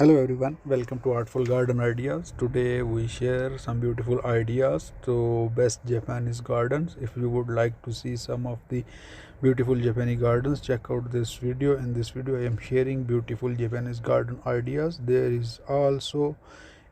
Hello everyone, welcome to Artful Garden Ideas. Today we share some beautiful ideas to best Japanese gardens. If you would like to see some of the beautiful Japanese gardens, check out this video. In this video I am sharing beautiful Japanese garden ideas. There is also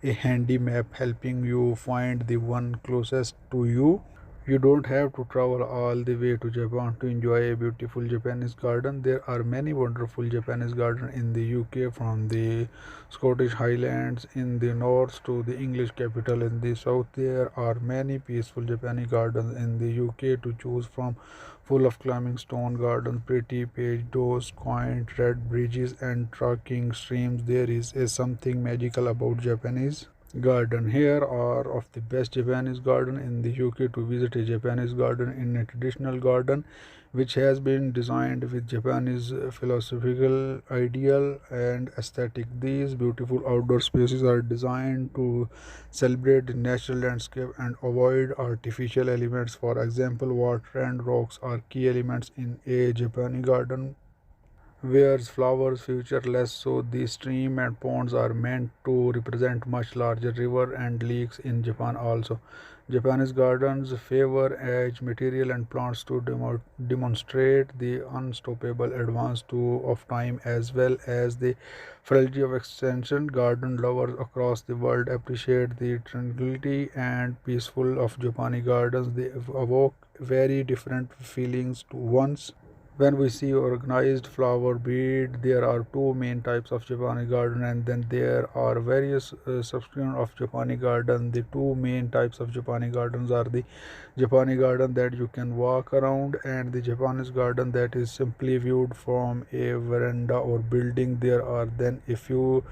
a handy map helping you find the one closest to you. You don't have to travel all the way to Japan to enjoy a beautiful Japanese garden. There are many wonderful Japanese gardens in the UK, from the Scottish Highlands in the north to the English capital in the south. There are many peaceful Japanese gardens in the UK to choose from, full of climbing stone gardens, pretty pagodas, quaint red bridges, and tracking streams. There is something magical about Japanese garden. Here are of the best Japanese garden in the UK. To visit a Japanese garden in a traditional garden which has been designed with Japanese philosophical ideal and aesthetic. These beautiful outdoor spaces are designed to celebrate the natural landscape and avoid artificial elements. For example, water and rocks are key elements in a Japanese garden, whereas flowers feature less so. The stream and ponds are meant to represent much larger river and lakes in Japan also. Japanese gardens favor edge material and plants to demonstrate the unstoppable advance of time, as well as the fragility of extension. Garden lovers across the world appreciate the tranquility and peaceful of Japanese gardens. They evoke very different feelings to ones. When we see organized flower bed, there are two main types of Japanese garden, and then there are various subscription of Japanese garden. The two main types of Japanese gardens are the Japanese garden that you can walk around, and the Japanese garden that is simply viewed from a veranda or building. There are then a few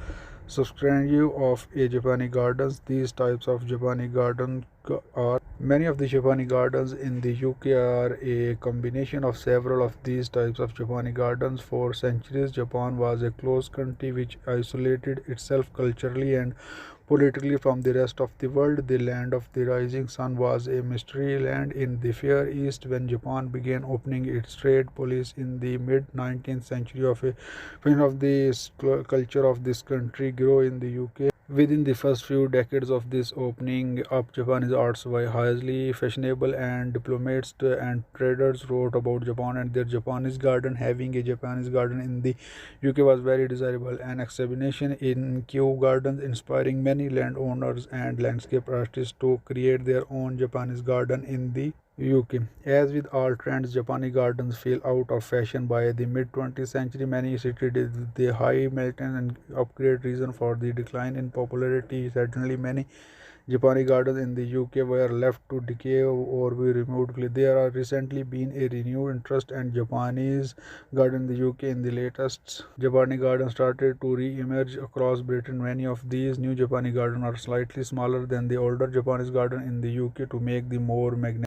subscription of a Japanese gardens. These types of Japanese garden are many of the Japanese gardens in the UK are a combination of several of these types of Japanese gardens. For centuries, Japan was a closed country which isolated itself culturally and politically from the rest of the world. The land of the rising sun was a mystery land in the Far East. When Japan began opening its trade policy in the mid 19th century, of a fin of the culture of this country grew in the UK. Within the first few decades of this opening up, Japanese arts were highly fashionable, and diplomats and traders wrote about Japan and their Japanese garden. Having a Japanese garden in the UK was very desirable. An exhibition in Kew Gardens inspiring many landowners and landscape artists to create their own Japanese garden in the UK. As with all trends, Japanese gardens fell out of fashion by the mid 20th century. Many cited the high maintenance and upgrade reason for the decline in popularity. Certainly, many Japanese gardens in the UK were left to decay or be removed. There are recently been a renewed interest in Japanese garden in the UK. In the latest, Japanese gardens started to re-emerge across Britain. Many of these new Japanese gardens are slightly smaller than the older Japanese garden in the UK to make them more magnetic.